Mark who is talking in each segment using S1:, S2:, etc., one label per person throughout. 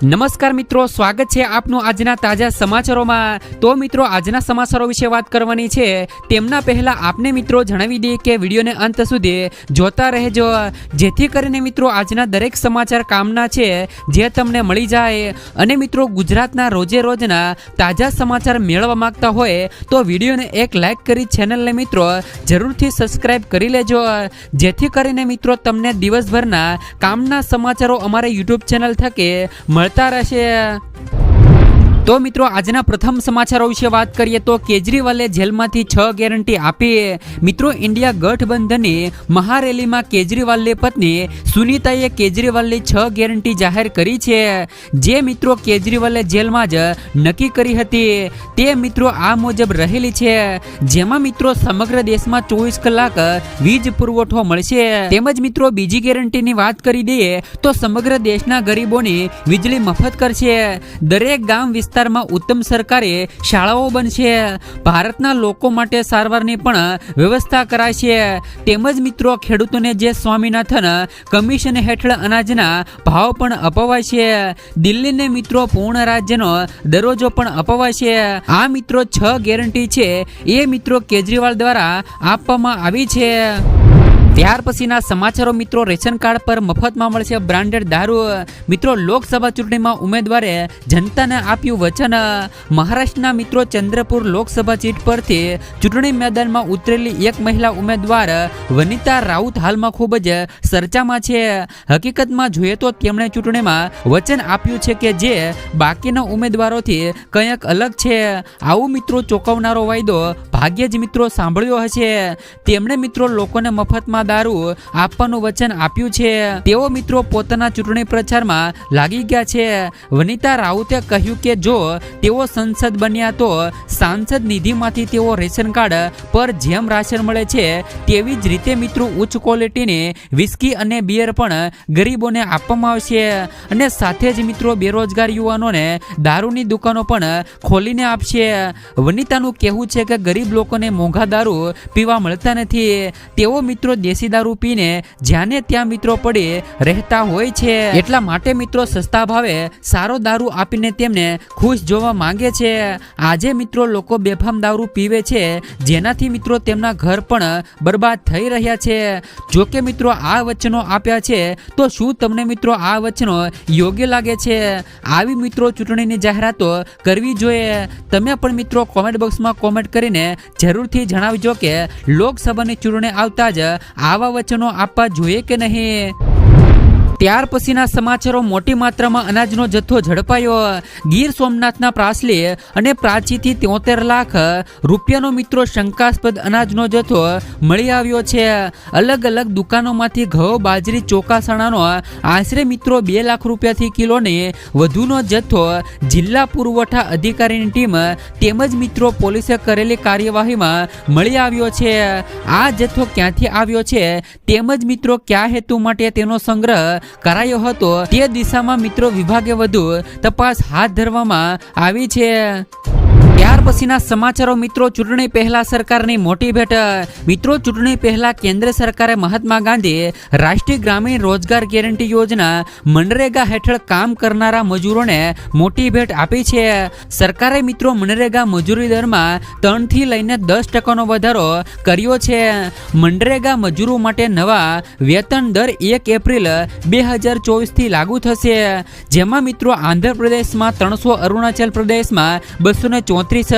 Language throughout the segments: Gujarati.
S1: નમસ્કાર મિત્રો, સ્વાગત છે આપનું આજના તાજા સમાચારોમાં। તો મિત્રો, આજના સમાચારો વિશે વાત કરવાની છે તેમના પહેલા આપને મિત્રો જણાવી દઈએ કે વિડીયોને અંત સુધી જોતા રહેજો, જેથી કરીને મિત્રો આજના દરેક સમાચાર કામના છે જે તમને મળી જાય। અને મિત્રો, ગુજરાતના રોજે રોજના તાજા સમાચાર મેળવવા માંગતા હોય તો વિડીયોને એક લાઈક કરી ચેનલને મિત્રો જરૂરથી સબસ્ક્રાઇબ કરી લેજો, જેથી કરીને મિત્રો તમને દિવસભરના કામના સમાચારો અમારા યુટ્યુબ ચેનલ થકી મળતા રહેશે। તો મિત્રો, આજના પ્રથમ સમાચારો વિશે વાત કરીએ તો કેજરીવાલે જેલમાંથી 6 ગેરંટી આપી। મિત્રો, ઇન્ડિયા ગઠબંધનની મહારેલીમાં કેજરીવાલની પત્ની સુનીતાએ કેજરીવાલની 6 ગેરંટી જાહેર કરી છે, જે મિત્રો કેજરીવાલે જેલમાં જ નક્કી કરી હતી। તે મિત્રો આ મુજબ રહેલી છે, જેમાં મિત્રો સમગ્ર દેશમાં 24 કલાક વીજ પુરવઠો મળશે। તેમજ મિત્રો બીજી ગેરંટીની વાત કરી દઈએ તો સમગ્ર દેશના ગરીબોની વીજળી મફત કરશે। દરેક ગામ વિસ્તારમાં ઉત્તમ સરકારી શાળાઓ બનશે। ભારતના લોકો માટે સારવારની પણ વ્યવસ્થા કરાશે। તેમજ મિત્રો ખેડૂતોને જે સ્વામિનાથન કમિશન હેઠળ અનાજના ભાવ પણ અપાવાશે। દિલ્હીને મિત્રો પૂર્ણ રાજ્યનો દરજ્જો પણ અપાવાશે। આ મિત્રો 6 ગેરંટી છે એ મિત્રો કેજરીવાલ દ્વારા આપવામાં આવી છે। ત્યાર પછીના સમાચારો મિત્રો, રેશન કાર્ડ પર મફતમાં મળશે બ્રાન્ડેડ દારૂ। મિત્રો, લોકસભા ચૂંટણીમાં ઉમેદવારે જનતાને આપ્યું વચન। મહારાષ્ટ્રના મિત્રો ચંદ્રપુર લોકસભા સીટ પરથી ચૂંટણી મેદાનમાં ઉતરેલી એક મહિલા ઉમેદવાર વનિતા રાઉત હાલમાં ખૂબ જ ચર્ચામાં છે। હકીકતમાં જોઈએ તો તેમણે ચૂંટણીમાં વચન આપ્યું છે કે જે બાકીના ઉમેદવારોથી કંઈક અલગ છે। આવું મિત્રો ચોંકાવનારો વાયદો ભાગ્યે જ મિત્રો સાંભળ્યો હશે। તેમણે મિત્રો લોકોને મફતમાં દારૂ આપવાનું વચન આપ્યું છે। તેઓ મિત્રો પોતાના ચૂંટણી પ્રચારમાં લાગી ગયા છે। વનિતા રાઉતે કહ્યું કે જો તેઓ સંસદ બન્યા તો સાંસદ નિધિમાંથી તેઓ રેશન કાર્ડ પર જેમ રાશન મળે છે તેવી જ રીતે મિત્રો ઉચ્ચ ક્વોલિટીની વિસ્કી અને બિયર પણ ગરીબોને આપવામાં આવશે, અને સાથે જ મિત્રો બેરોજગાર યુવાનોને દારૂની દુકાનો પણ ખોલીને આપશે। વનિતાનું કહેવું છે કે ગરીબ લોકોને મોંઘા દારૂ પીવા મળતા નથી। તેઓ મિત્રો દેશી દારૂ પીને જ્યાં ને ત્યાં મિત્રો પડી રહેતા હોય છે, એટલા માટે મિત્રો સસ્તા ભાવે સારો દારૂ આપીને તેમને ખુશ જોવા માંગે છે। આજે મિત્રો લોકો બેફામ દારૂ પીવે છે, જેનાથી મિત્રો તેમના ઘર પણ બરબાદ થઈ રહ્યા છે। જો કે મિત્રો આ વચનો આપ્યા છે તો શું તમને મિત્રો આ વચનો યોગ્ય લાગે છે? આવી મિત્રો ચૂંટણીની જાહેરાતો કરવી જોઈએ? તમે પણ મિત્રો કોમેન્ટ બોક્સમાં કોમેન્ટ કરીને જરૂરથી જણાવજો કે લોકસભાની ચૂંટણી આવતા જ આવા વચનો આપવા જોઈએ કે નહીં। ત્યાર પછીના સમાચારો, મોટી માત્રામાં અનાજનો જથ્થો ઝડપાયો। ગીર સોમનાથના પ્રાસલી અને પ્રાચીથી 73 લાખ રૂપિયાનો મિત્રો શંકાસ્પદ અનાજનો જથ્થો મળી આવ્યો છે। અલગ અલગ દુકાનોમાંથી ઘઉં, બાજરી, ચોખા, ચણાનો આશરે મિત્રો 2 લાખ રૂપિયાથી કિલોની વધુનો જથ્થો જિલ્લા પુરવઠા અધિકારીની ટીમ તેમજ મિત્રો પોલીસે કરેલી કાર્યવાહીમાં મળી આવ્યો છે। આ જથ્થો ક્યાંથી આવ્યો છે તેમજ મિત્રો કયા હેતુ માટે તેનો સંગ્રહ કરાયો હતો તે દિશામાં મિત્રો વિભાગે વધુ તપાસ હાથ ધરવામાં આવી છે। ત્યાર પછીના સમાચારો મિત્રો, ચૂંટણી પહેલા સરકારની મોટી ભેટ। મિત્રો, ચૂંટણી પહેલા કેન્દ્ર સરકારે મહાત્મા ગાંધી રાષ્ટ્રીય ગ્રામીણ રોજગાર ગેરંટી યોજના મનરેગા હેઠળ કામ કરનારા મજૂરોને મોટી ભેટ આપી છે। સરકારે મિત્રો મનરેગા મજૂરી દરમાં 3 થી લઈને 10% વધારો કર્યો છે। મનરેગા મજૂરો માટે નવા વેતન દર 1 એપ્રિલ 2024 થી લાગુ થશે, જેમાં મિત્રો આંધ્રપ્રદેશમાં 300, અરુણાચલ પ્રદેશમાં 234,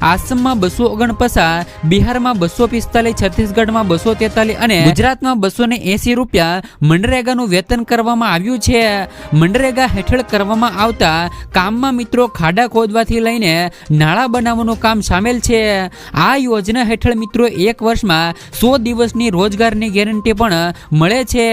S1: આસામમાં 249, બિહારમાં 245, છત્તીસગઢમાં 243 અને ગુજરાતમાં 280 રૂપિયા મનરેગાનું વેતન કરવામાં આવ્યું છે। મનરેગા હેઠળ કરવામાં આવતા કામમાં મિત્રો ખાડા ખોદવાથી લઈને નાળા બનાવવાનું કામ સામેલ છે। આ યોજના હેઠળ મિત્રો 1 વર્ષમાં 100 દિવસની રોજગારની ગેરંટી પણ મળે છે।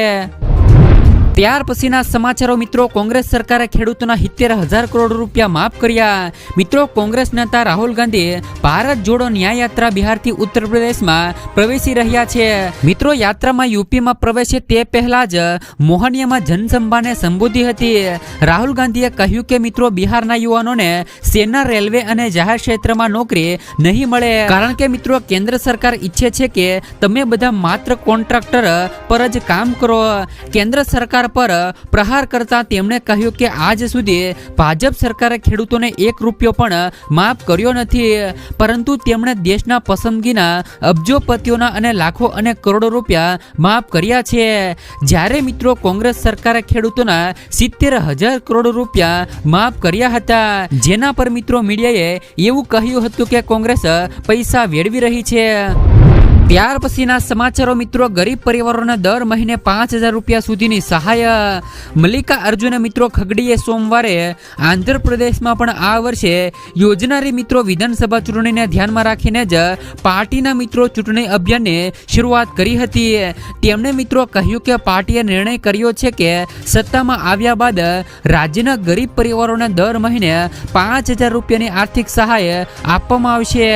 S1: ત્યાર પછીના સમાચારો મિત્રો, કોંગ્રેસ સરકારે ખેડૂતોના 70,000 કરોડ રૂપિયા માફ કર્યા। મિત્રો, કોંગ્રેસ નેતા રાહુલ ગાંધી ભારત જોડો ન્યાય યાત્રા બિહારથી ઉત્તર પ્રદેશમાં પ્રવેશી રહ્યા છે। મિત્રો, યાત્રામાં યુપીમાં પ્રવેશે તે પહેલા જ મોહનિયામાં જનસભાને સંબોધી હતી। રાહુલ ગાંધીએ કહ્યું કે મિત્રો બિહારના યુવાનોને સેના, રેલવે અને જાહેર ક્ષેત્રમાં નોકરી નહીં મળે, કારણ કે મિત્રો કેન્દ્ર સરકાર ઈચ્છે છે કે તમે બધા માત્ર કોન્ટ્રાક્ટર પર જ કામ કરો। કેન્દ્ર સરકાર પર પ્રહાર કરતા તેમણે કહ્યું કે આજ સુધી ભાજપ સરકારે ખેડૂતોને 1 રૂપિયો પણ માફ કર્યો નથી, પરંતુ તેમણે દેશના પસંદગીના અબજોપતિઓના અને લાખો અને કરોડો રૂપિયા માફ કર્યા છે. જ્યારે મિત્રો કોંગ્રેસ સરકારે ખેડૂતોના 70,000 કરોડ રૂપિયા માફ કર્યા હતા, જેના પર મિત્રો મીડિયાએ એવું કહ્યું હતું કે કોંગ્રેસ પૈસા વેડવી રહી છે. ત્યાર પછીના સમાચારો મિત્રો, ગરીબ પરિવારોને દર મહિને 5,000 રૂપિયા સુધીની સહાય. મલ્લિકા અર્જુને મિત્રો ખગડીએ સોમવારે આંધ્રપ્રદેશમાં પણ આ વર્ષે યોજનારી મિત્રો વિધાનસભા ચૂંટણીને ધ્યાનમાં રાખીને જ પાર્ટીના મિત્રો ચૂંટણી અભિયાનની શરૂઆત કરી હતી. તેમણે મિત્રો કહ્યું કે પાર્ટીએ નિર્ણય કર્યો છે કે સત્તામાં આવ્યા બાદ રાજ્યના ગરીબ પરિવારોને દર મહિને 5,000 રૂપિયાની આર્થિક સહાય આપવામાં આવશે.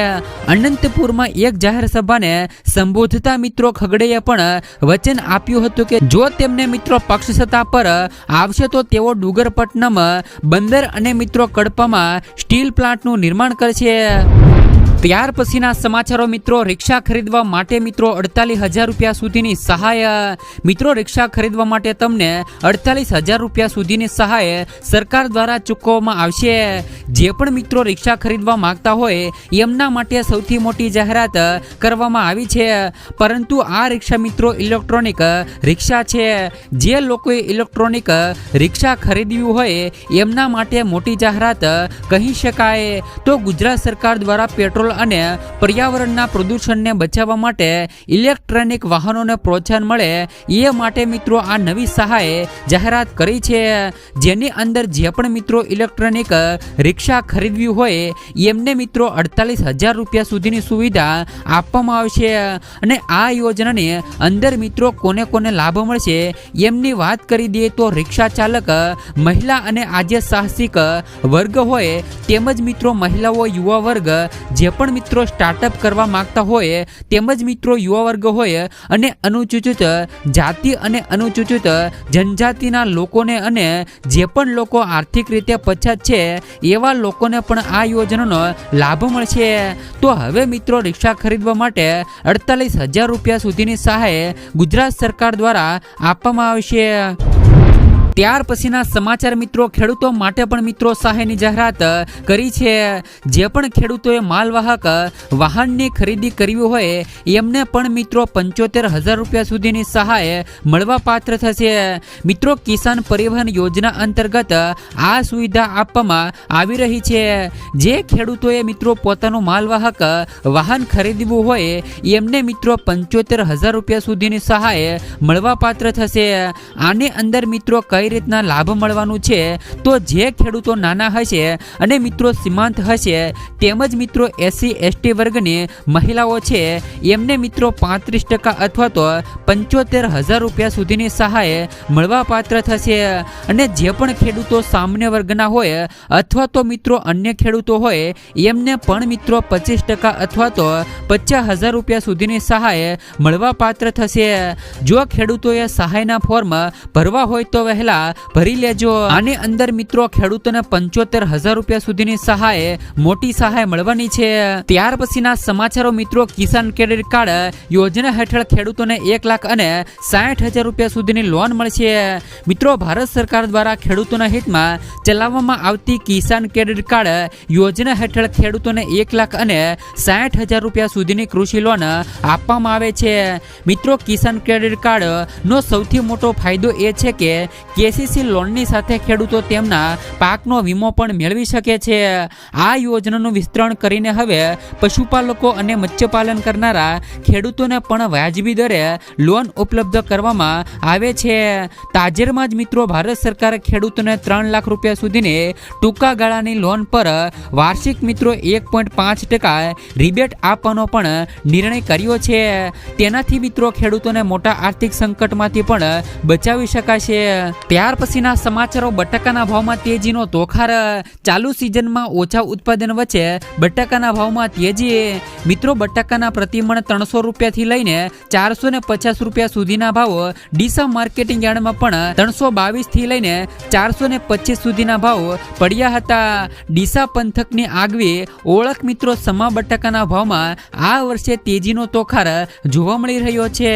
S1: અનંતપુરમાં એક જાહેર સભાને સંબોધતા મિત્રો ખગડેએ પણ વચન આપ્યું હતું કે જો તેમને મિત્રો પક્ષ સત્તા પર આવશે તો તેઓ ડુંગરપટ્ટનમ બંદર અને મિત્રો કડપામાં સ્ટીલ પ્લાન્ટનું નિર્માણ કરશે. ત્યાર પછીના સમાચારો મિત્રો, રિક્ષા ખરીદવા માટે મિત્રો 48,000 રૂપિયા સુધીની સહાય. મિત્રો રિક્ષા ખરીદવા માટે તમને 48,000 રૂપિયા સુધીની સહાય સરકાર દ્વારા ચૂકવવામાં આવશે. જે પણ મિત્રો રિક્ષા ખરીદવા માંગતા હોય એમના માટે સૌથી મોટી જાહેરાત કરવામાં આવી છે. પરંતુ આ રિક્ષા મિત્રો ઇલેક્ટ્રોનિક રિક્ષા છે. જે લોકોએ ઇલેક્ટ્રોનિક રિક્ષા ખરીદવી હોય એમના માટે મોટી જાહેરાત કહી શકાય. તો ગુજરાત સરકાર દ્વારા પેટ્રોલ અને પર્યાવરણના પ્રદૂષણને બચાવવા માટે ઇલેક્ટ્રોનિક વાહનોને પ્રોત્સાહન મળે એ માટે મિત્રો આ નવી સહાય જાહેરાત કરી છે. જેની અંદર જે પણ મિત્રો ઇલેક્ટ્રોનિક રિક્ષા ખરીદવી હોય એમને મિત્રો 48,000 રૂપિયા સુધીની સુવિધા આપવામાં આવશે. અને આ યોજનાની અંદર મિત્રો કોને કોને લાભ મળશે એમની વાત કરી દઈએ તો રિક્ષા ચાલક, મહિલા અને આજે સાહસિક વર્ગ હોય તેમજ મિત્રો મહિલાઓ, યુવા વર્ગ, જે પણ મિત્રો સ્ટાર્ટઅપ કરવા માંગતા હોય તેમજ મિત્રો યુવા વર્ગ હોય અને અનુસૂચિત જાતિ અને અનુસૂચિત જનજાતિના લોકોને અને જે પણ લોકો આર્થિક રીતે પછાત છે એવા લોકોને પણ આ યોજનાનો લાભ મળશે. તો હવે મિત્રો રિક્ષા ખરીદવા માટે 48,000 રૂપિયા સુધીની સહાય ગુજરાત સરકાર દ્વારા આપવામાં આવશે. ત્યાર પછીના સમાચાર મિત્રો, ખેડૂતો માટે પણ મિત્રો સહાયની જાહેરાત કરી છે. જે પણ ખેડૂતોએ માલવાહક વાહનની ખરીદી કરવી હોય એમને પણ મિત્રો 75,000 રૂપિયા સુધીની સહાય મળવા પાત્ર થશે. મિત્રો કિસાન પરિવહન યોજના અંતર્ગત આ સુવિધા આપવામાં આવી રહી છે. જે ખેડૂતોએ મિત્રો પોતાનું માલવાહક વાહન ખરીદવું હોય એમને મિત્રો 75,000 રૂપિયા સુધીની સહાય મળવા પાત્ર થશે. આની અંદર મિત્રો કઈ રીતના લાભ મળવાનું છે તો જે ખેડૂતો નાના હશે અને મિત્રો સીમાંત હશે તેમજ મિત્રો SC/ST વર્ગની મહિલાઓ છે એમને મિત્રો 35% અથવા તો 75,000 રૂપિયા સુધીની સહાય મળવા પાત્ર થશે. અને જે પણ ખેડૂતો સામાન્ય વર્ગના હોય અથવા તો મિત્રો અન્ય ખેડૂતો હોય એમને પણ મિત્રો 25% અથવા તો 50,000 રૂપિયા સુધીની સહાય મળવા પાત્ર થશે. જો ખેડૂતોએ સહાયના ફોર્મ ભરવા હોય તો વહેલા ભરી લેજો. આની અંદર મિત્રો ખેડૂતોને 75,000 રૂપિયા સુધીની સહાય, મોટી સહાય મળવાની છે. ત્યાર પછીના સમાચારો મિત્રો, કિસાન ક્રેડિટ કાર્ડ યોજના હેઠળ ખેડૂતોને 1,60,000 અને 60,000 રૂપિયા સુધીની લોન મળશે. મિત્રો ભારત સરકાર દ્વારા ખેડૂતોના હિતમાં ચલાવવામાં આવતી કિસાન ક્રેડિટ કાર્ડ યોજના હેઠળ ખેડૂતોને 1,60,000 અને 60,000 રૂપિયા સુધીની કૃષિ લોન આપવામાં આવે છે. મિત્રો કિસાન ક્રેડિટ કાર્ડ નો સૌથી મોટો ફાયદો એ છે કે KCC લોનની સાથે ખેડૂતો તેમના પાકનો વીમો પણ મેળવી શકે છે. આ યોજનાનું વિસ્તરણ કરીને હવે પશુપાલકો અને મત્સ્યપાલન કરનારા ખેડૂતોને પણ વાજબી દરે લોન ઉપલબ્ધ કરવામાં આવે છે. તાજેતરમાં જ મિત્રો ભારત સરકારે ખેડૂતોને 3 લાખ રૂપિયા સુધીની ટૂંકા ગાળાની લોન પર વાર્ષિક મિત્રો 1.5% રિબેટ આપવાનો પણ નિર્ણય કર્યો છે. તેનાથી મિત્રો ખેડૂતોને મોટા આર્થિક સંકટમાંથી પણ બચાવી શકાશે. ત્યાર પછીના સમાચારો બટાકાના ભાવમાં તેજીનો તોખાર, ચાલુ સિઝનમાં ઓછા ઉત્પાદન વચ્ચે બટાકાના ભાવમાં તેજી. મિત્રો બટાકાના પ્રતિમણ 300 રૂપિયાથી લઈને 450 રૂપિયા સુધીના ભાવ ડીસા માર્કેટિંગ યાર્ડમાં પણ 322 થી લઈને 425 સુધીના ભાવ પડ્યા હતા. ડીસા પંથકની આગવી ઓળખ મિત્રો સમા બટાકાના ભાવમાં આ વર્ષે તેજીનો તોખાર જોવા મળી રહ્યો છે,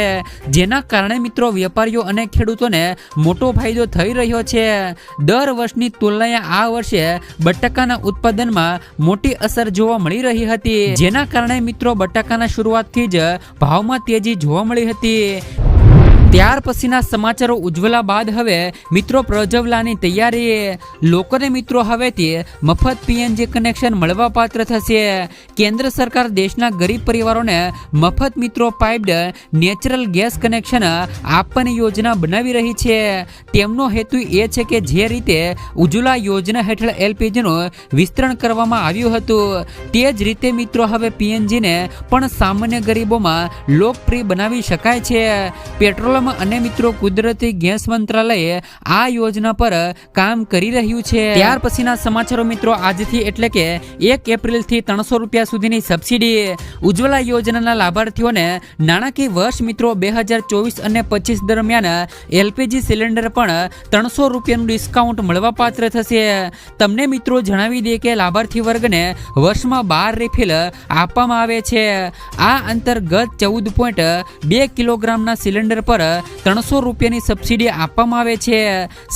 S1: જેના કારણે મિત્રો વેપારીઓ અને ખેડૂતોને મોટો ફાયદો થઈ રહ્યો છે. દર વર્ષની તુલનાએ આ વર્ષે બટાકાના ઉત્પાદનમાં મોટી અસર જોવા મળી રહી હતી, જેના કારણે મિત્રો બટાકાના શરૂઆતથી જ ભાવમાં તેજી જોવા મળી હતી. ત્યાર પછીના સમાચારો ઉજ્જવલા બાદ હવે મિત્રો પ્રજ્વલાની તૈયારી. લોકોને મિત્રો હવેથી મફત પીએનજી કનેક્શન મળવા પાત્ર થશે. કેન્દ્ર સરકાર દેશના ગરીબ પરિવારોને મફત મિત્રો પાઇપ્ડ નેચરલ ગેસ કનેક્શન આપવાની યોજના બનાવી રહી છે. તેમનો હેતુ એ છે કે જે રીતે ઉજ્જવલા યોજના હેઠળ એલપીજીનું વિસ્તરણ કરવામાં આવ્યું હતું, તે જ રીતે મિત્રો હવે પીએનજીને પણ સામાન્ય ગરીબોમાં લોકપ્રિય બનાવી શકાય છે. પેટ્રોલ અને મિત્રો કુદરતી ગેસ મંત્રાલય આ યોજના પર કામ કરી રહ્યું છે. ત્યાર પછીના સમાચારો મિત્રો આજથી એટલે કે 1 એપ્રિલથી 300 રૂપિયા સુધીની સબસિડી. ઉજ્જવલા યોજનાના લાભાર્થીઓને નાણાકીય વર્ષ મિત્રો 2024 અને 25 દરમિયાન એલપીજી સિલિન્ડર પણ 300 રૂપિયાનું ડિસ્કાઉન્ટ મળવા પાત્ર થશે. તમને મિત્રો જણાવી દે કે લાભાર્થી વર્ગને વર્ષમાં 12 રિફિલ આપવામાં આવે છે. આ અંતર્ગત 14.2 કિલોગ્રામના સિલિન્ડર પર 300 રૂપિયાની સબસિડી આપવામાં આવે છે.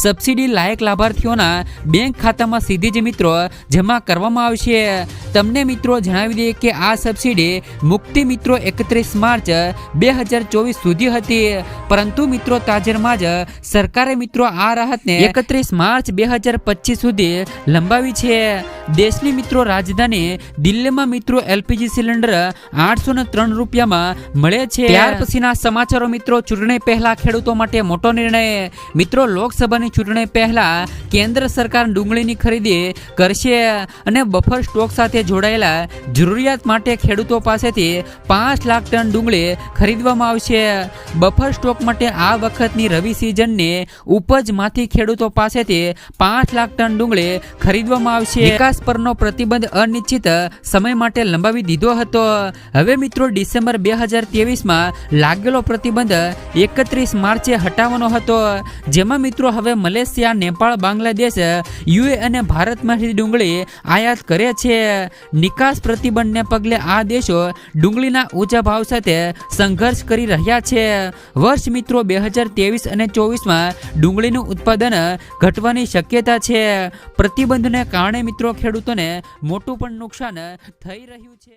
S1: સબસિડી લાયક લાભાર્થીઓના બેંક ખાતામાં સીધી જ મિત્રો જમા કરવામાં આવશે. તમને મિત્રો જણાવી દઈએ કે આ સબસિડી મુક્તિ મિત્રો 31 માર્ચ 2024 સુધી હતી, પરંતુ મિત્રો તાજેતરમાં જ સરકારે મિત્રો આ રાહતને 31 માર્ચ 2025 સુધી લંબાવી છે. દેશની મિત્રો રાજધાની દિલ્હીમાં મિત્રો એલપીજી સિલિન્ડર 803 રૂપિયામાં મળે છે. ત્યાર પછીના સમાચારો મિત્રો ચૂંટણી પહેલા ખેડૂતો માટે મોટો નિર્ણય. મિત્રો લોકસભાની ચૂંટણી પહેલા કેન્દ્ર સરકાર ડુંગળીની ખરીદી કરશે અને બફર સ્ટોક સાથે જોડાયેલા જરૂરિયાત માટે ખેડૂતો પાસેથી 5 લાખ ટન ડુંગળી ખરીદવામાં આવશે. બફર સ્ટોક માટે આ વખતની રવિ સિઝનની ઉપજમાંથી ખેડૂતો પાસેથી 5 લાખ ટન ડુંગળી ખરીદવામાં આવશે. નિકાસ પરનો પ્રતિબંધ અનિશ્ચિત સમય માટે લંબાવી દીધો હતો. હવે મિત્રો ડિસેમ્બર 2023માં લાગેલો પ્રતિબંધ 31 માર્ચે હટાવવાનો હતો, જેમાં મિત્રો હવે મલેશિયા, નેપાળ, બાંગ્લાદેશ, યુએ અને ભારતમાંથી ડુંગળી આયાત કરે છે. નિકાસ પ્રતિબંધને પગલે આ દેશો ડુંગળીના ઊંચા ભાવ સાથે સંઘર્ષ કરી રહ્યા છે. વર્ષ મિત્રો 2023 અને 24માં ડુંગળીનું ઉત્પાદન ઘટવાની શક્યતા છે. પ્રતિબંધને કારણે મિત્રો ખેડૂતોને મોટું પણ નુકસાન થઈ રહ્યું છે.